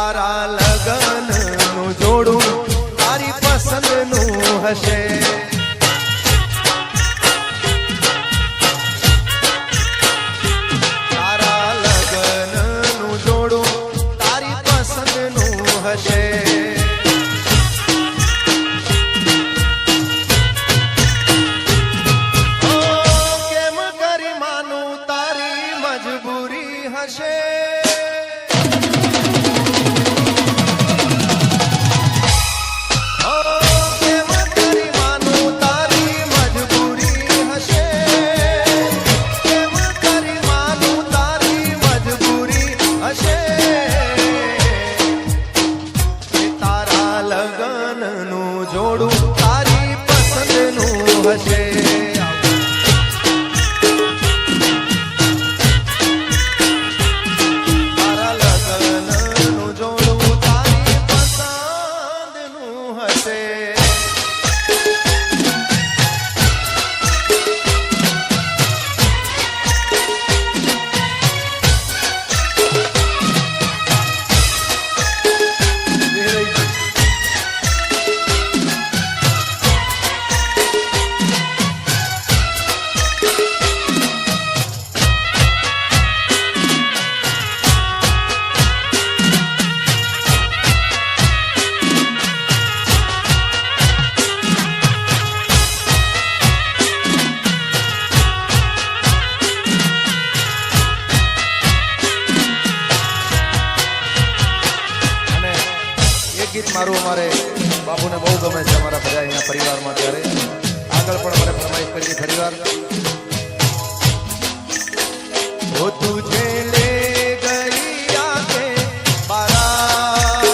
તારા લગનનું જોડું તારી પસંદનું હશે. તારા લગનનું જોડું તારી પસંદનું હશે. કેમ કરી માનું તારી મજબૂરી હશે. જોડું તારી પસંદનું હશે. તારા લગનનું જોડું તારી પસંદનું હશે. ગીત મારું અમારે બાપુને બહુ ગમે છે, અમારા બધા અહીંયા પરિવારમાં. ત્યારે આગળ પણ મને ફરમાઈશ કરી ફરીવાર. ઓ તુજે લે ગઈ આંખે બારાત,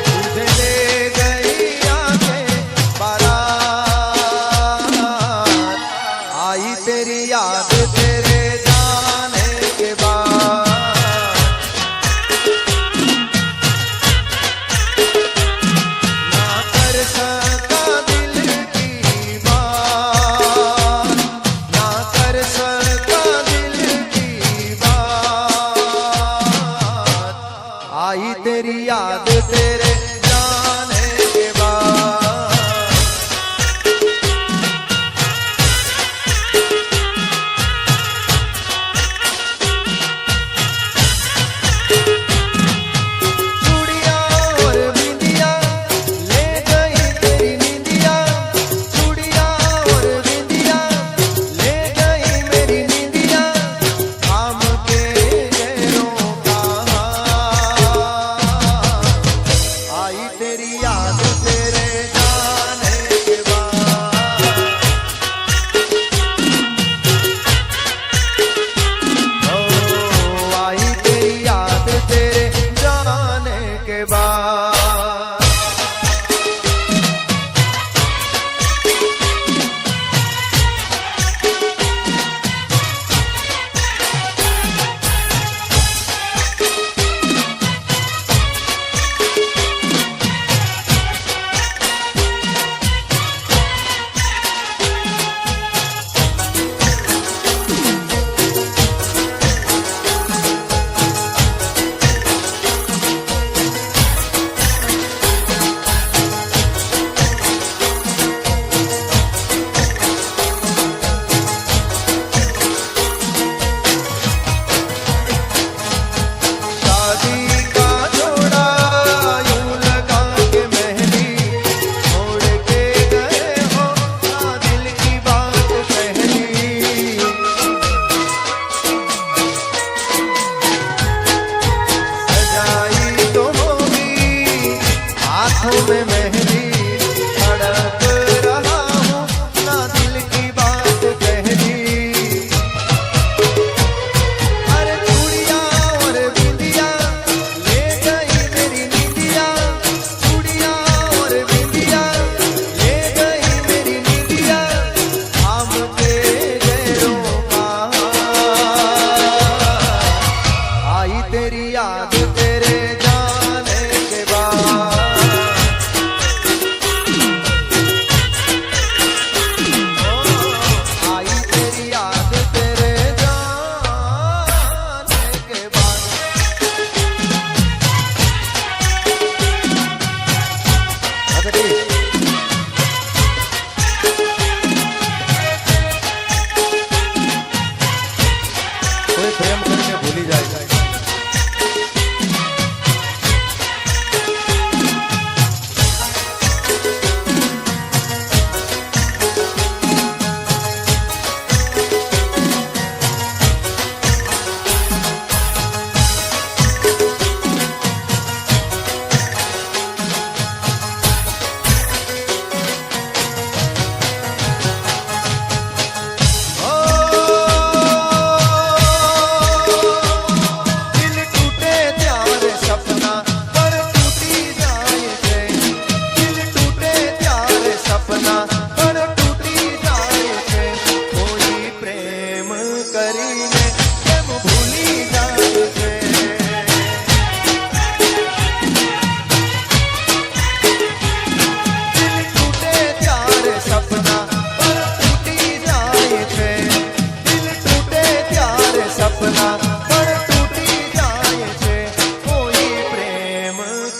તુજે લે ગઈ આંખે બારાત, आई तेरी याद तेरे जाने के बाद. आई तेरी याद तेरे जाने के बाद. चूड़ियां और बिंदिया ले गई तेरी नींदिया, चूड़ियां और बिंदिया ले गई मेरी नींदिया. आम के गैरों का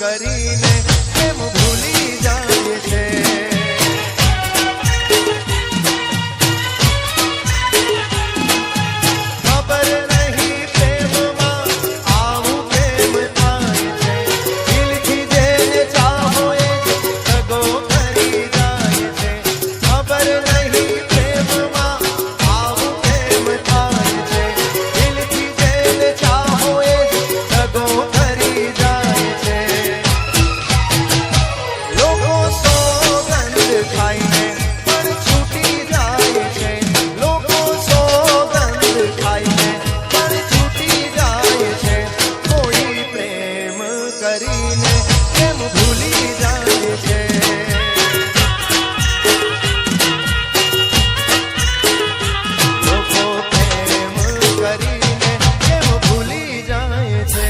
કરીને કેમ ભૂલી જાય છે. ખબર નહીં પ્રેમમાં આવું કેમ થાય છે. દિલથી જેને ચાહો એ જ દગો કરી જાય છે. ખબર નહીં પ્રેમમાં આવું કેમ થાય છે. દિલથી જેને ચાહો એ જ દગો કરી જાય છે. લોકો સોગંદ ખાઈને પણ છૂટી જાય છે. લોકો સોગંદ ખાઈને પણ છૂટી જાય છે. કોઈ પ્રેમ કરીને કેમ ભૂલી જાય છે. લોકો પ્રેમ કરીને કેમ ભૂલી જાય છે.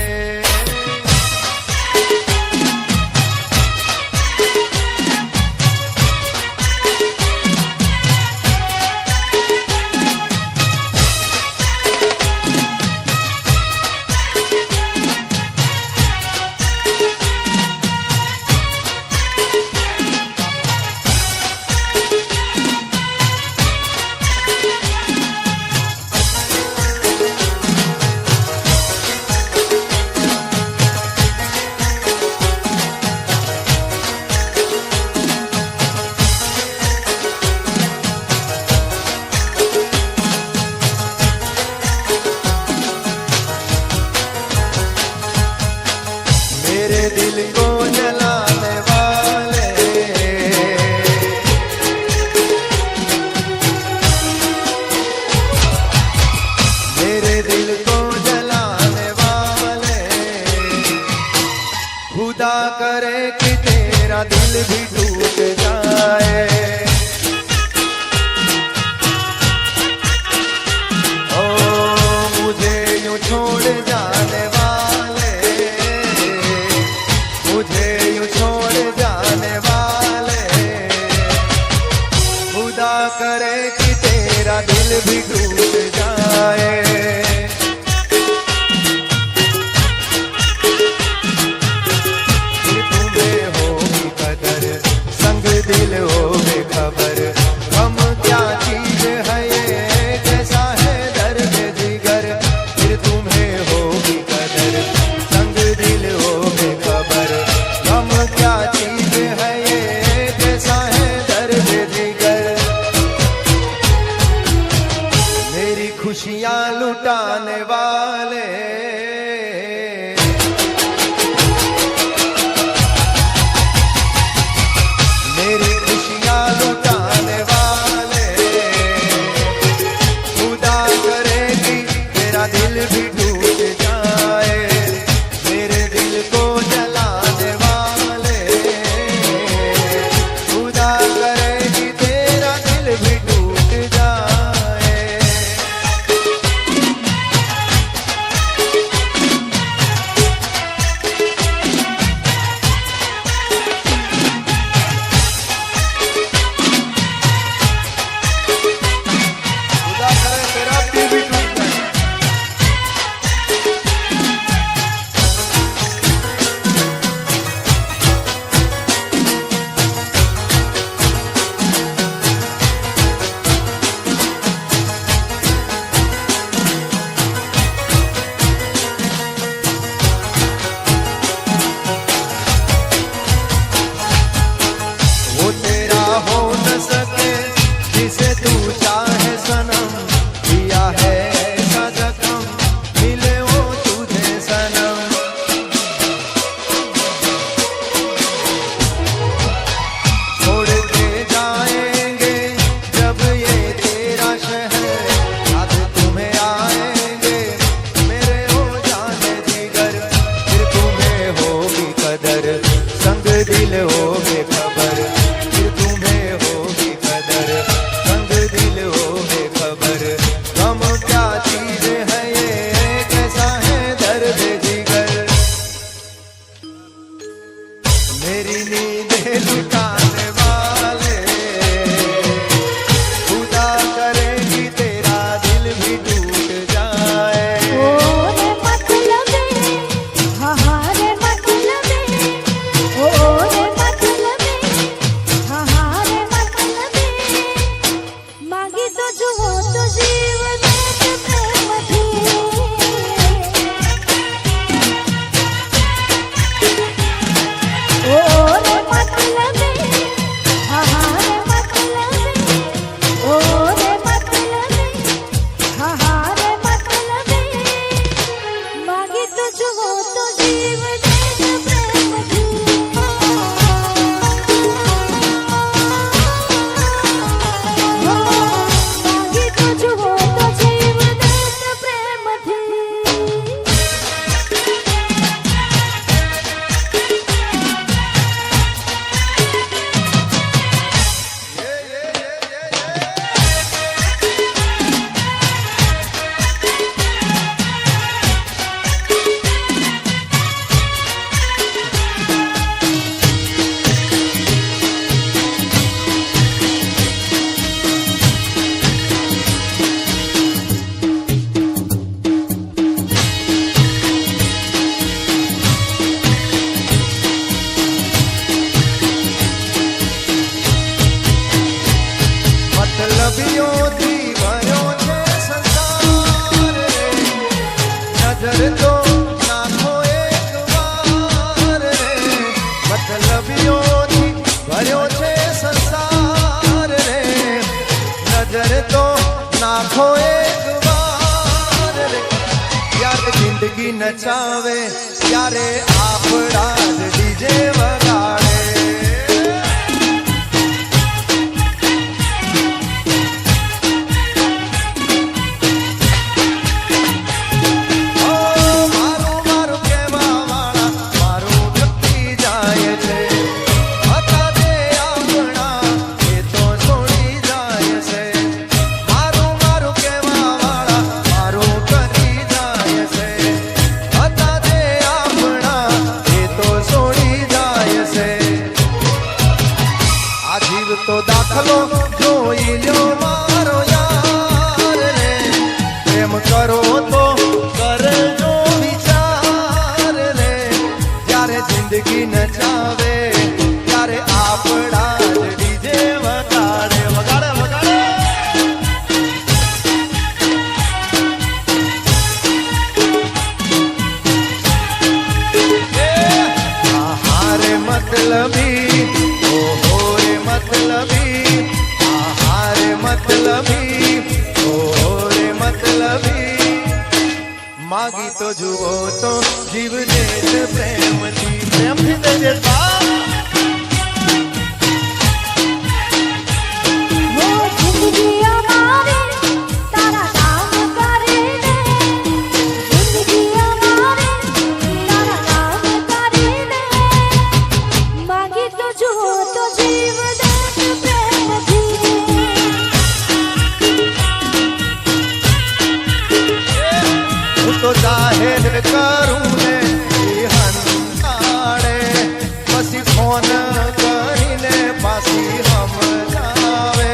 मेरे दिल को जलाने वाले मेरे दिल को जलाने वाले खुदा करे कि तेरा दिल भी टूट जाए. ओ मुझे यूं छोड़ जाने वाले मुझे यूं छोड़ जाने वाले खुदा करे कि तेरा दिल भी टूट जाए. फिर तुम्हें होगी कदर संग दिल हो बेखबर हम क्या चीज है ये कैसा है दर्द जिगर. फिर तुम्हें होगी कदर संग दिल हो बेखबर हम क्या चीज है ये कैसा है दर्द जिगर. मेरी खुशियाँ लुटाने वाले मेरी खुशियाँ लुटाने वाले खुदा करे कि तेरा दिल भी टूट जाए. मेरे दिल को जलाने वाले खुदा करे कि तेरा दिल भी टूट जाए. खुदा करे तेरा दिल भी टूट जाए. वो तेरा हो न सके जिसे तू चाहे सनम. दिया है ऐसा जख्म मिले वो तुझे सनम. छोड़ के जाएंगे जब ये तेरा शहर याद तुम्हें आएंगे मेरे हो जाने जिगर. फिर तुम्हें होगी कदर संग दिल हो बेखबर. फिर तुम्हें होगी कदर संग दिल हो बेखबर हम क्या चीज है ये कैसा है दर्द जिगर. मेरी नींदें लुटाने वाले खुदा करे कि तेरा दिल भी टूट जाए. रे मतलबे, हाँ रे मतलबे, રાખો એક વાર રે ત્યારે જિંદગી નચાવે ત્યારે આપણા જ ડીજે વગાડે તો દાખલો જોઈ લ્યો મારો યાર રે પ્રેમ કરો તો કરજો વિચાર રે જ્યારે જિંદગી નચાવે ત્યારે આપણા જ ડીજે વગાડે વગાડે વગાડે હારે મતલબી મતલબી ઓરે મતલબી માગી તો જુઓ તો જીવ દે પ્રેમથી પ્રેમથી દેજે તો જાહેર કરું ને હંતાડે પછી ફોન કરીને પાછી સમજાવે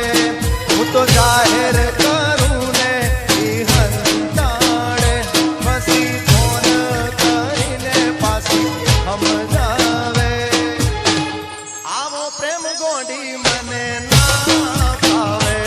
હું તો જાહેર કરું ને હંતાડે પછી ફોન કરીને પાછી સમજાવે આવો પ્રેમ ગોડી મને ના ભાવે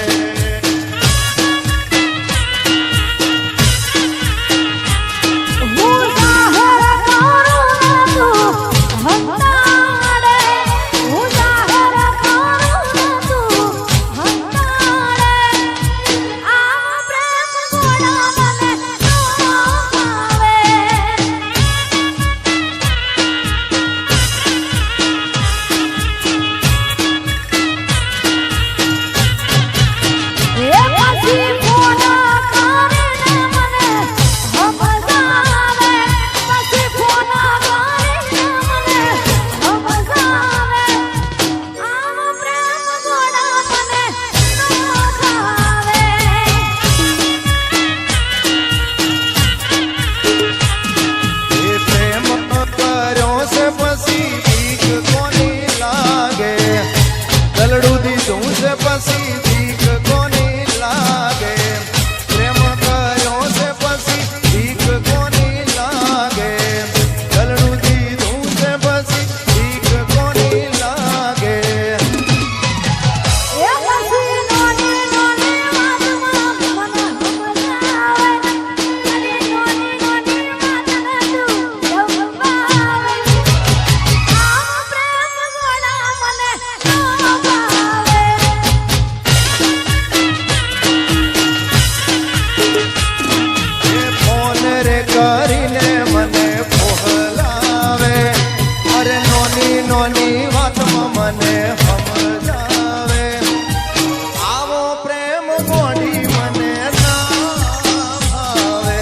પછી ભીખ કોની લાગે પ્રેમ કર્યો છે પછી ભીખ કોની લાગે ગલડું દીધું છે પછી ભીખ કોની લાગે કરીને મને પોહલાવે અરે નોની નોની વાતમાં મને સમજાવે આવો પ્રેમ ગોડી મને ના ભાવે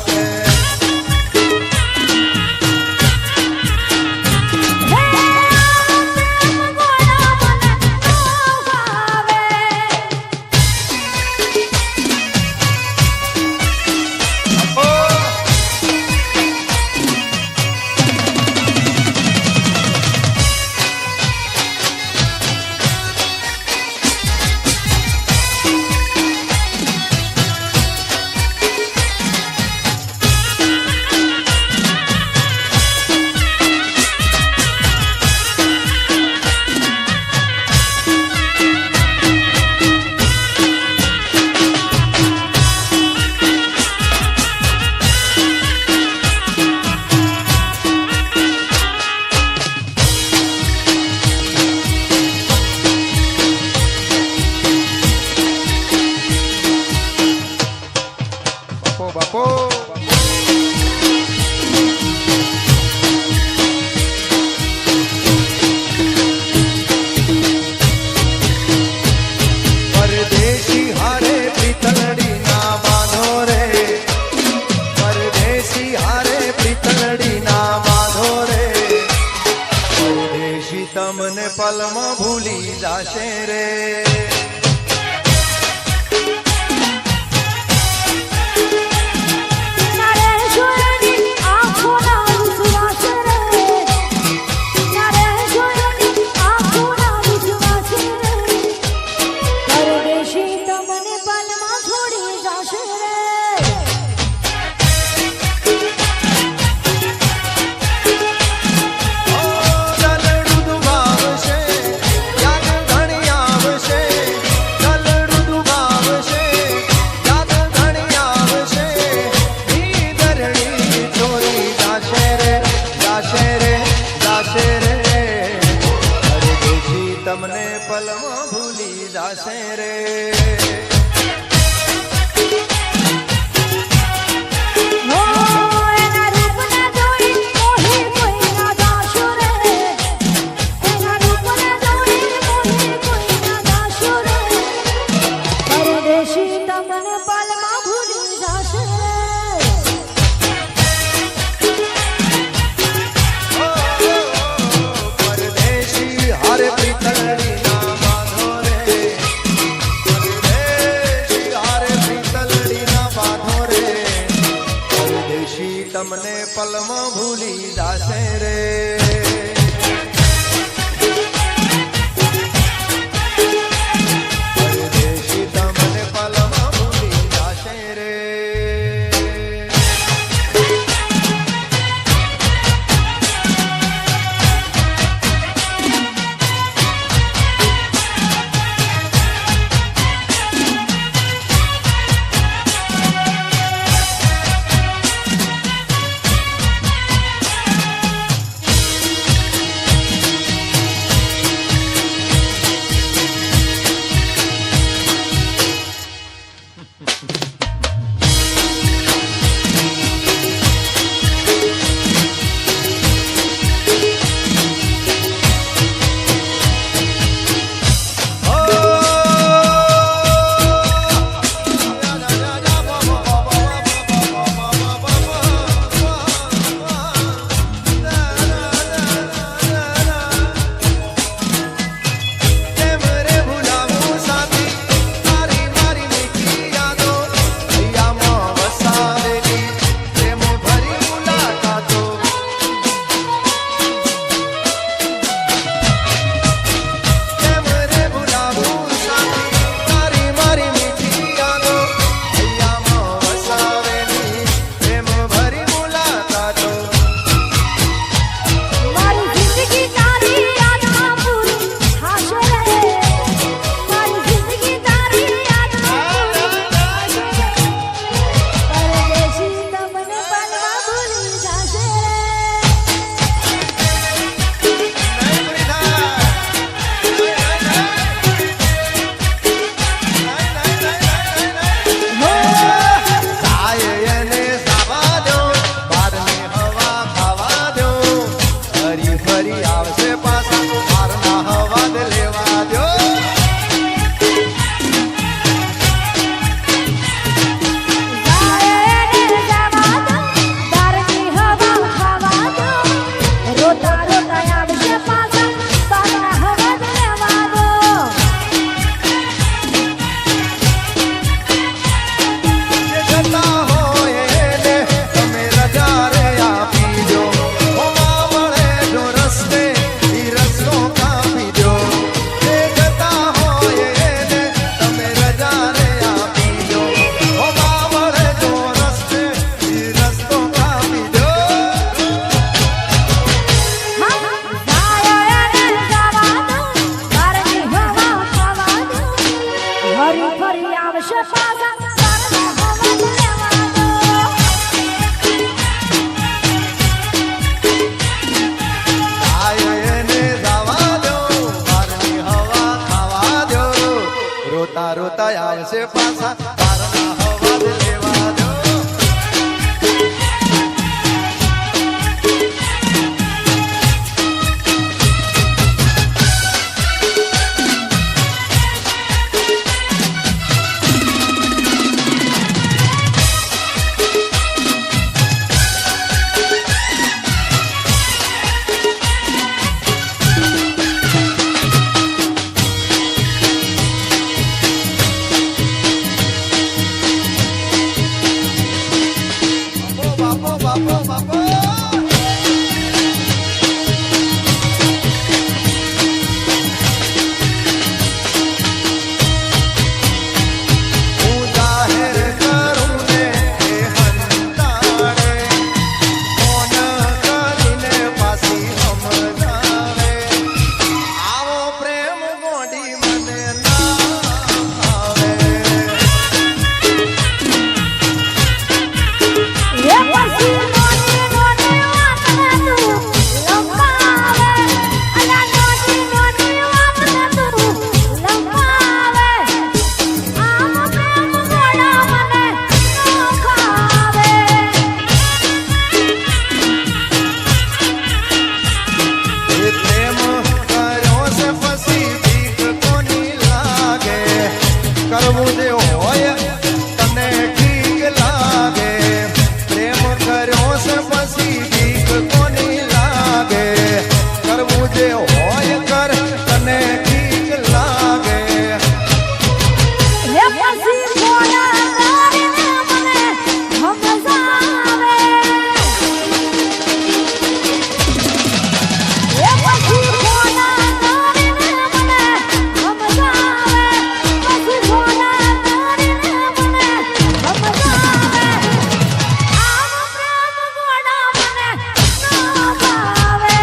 તમને પલમાં ભૂલી જાશે રે. તમને પલમાં ભૂલી જાશે રે. તમને પલમાં ભૂલી જાશે રે. પરદેશી તમને પલમાં ભૂલી જાશે રે. રોતા આવશે પાછા બારના હવા લેવા દો. જે હોય કર તને ઠીક લાગે હે પછી ફોડા કરીને મને સમજાવે હે પછી ફોડા કરીને મને સમજાવે પછી ફોડા કરીને મને સમજાવે આનો પ્રેમ ગોડા મને ના ભાવે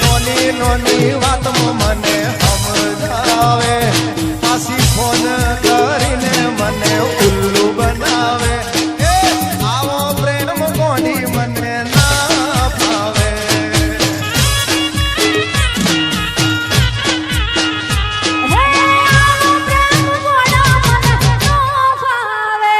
નોની નોની વાતમાં મને સમજાવે પાછી ફોન કરીને મને ઉલ્લુ બનાવે એ આવો પ્રેમ કોની મને ના ભાવે હે આનો પ્રેમ ગોડા મને ના ભાવે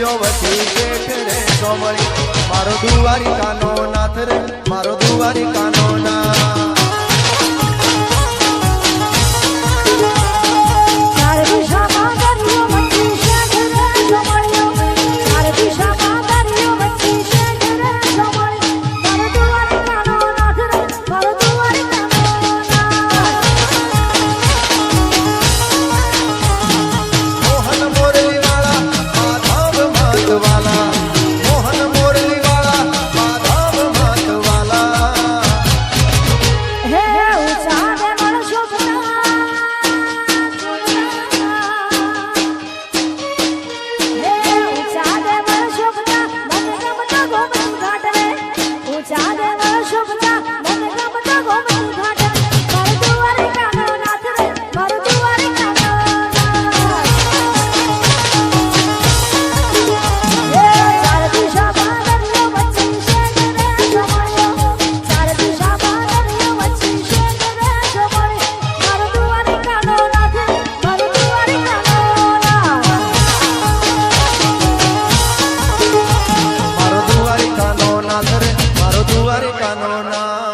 જોમળિયો વચ્ચે શેઠ રે જોમળી મારો દ્વારિકાનો નાથ રે મારો દ્વારિકાનો નાથ ચારે દિશામાં દરિયો વચ્ચે શેઠ રે જોમળિયો ચારે દિશામાં દરિયો વચ્ચે શેઠ રે જોમળી મારો દ્વારિકાનો નાથ રે મારો દ્વારિકાનો મોહન મોરલી વાળા માધવ માધવાલા મોહન મોરલી વાળા માધવ માધવાલા હે ઉષા દે મળ શોભના હે ઉષા દે મળ શોભના મને ગમતો ગોમતી ઘાટ રે ઉષા દે મળ શોભના મને ગમતો ગોમતી ઘાટ મારો દ્વારિકાનો નાથ રે મારો દ્વારિકાનો નાથ હે ચાર દિશામાં દરિયો વચ્ચે શેઠ રે જોમળિયો ચાર દિશામાં દરિયો વચ્ચે શેઠ રે જોમળી મારો દ્વારિકાનો નાથ રે મારો દ્વારિકાનો નાથ મારો દ્વારિકાનો નાથ રે મારો દ્વારિકાનો નાથ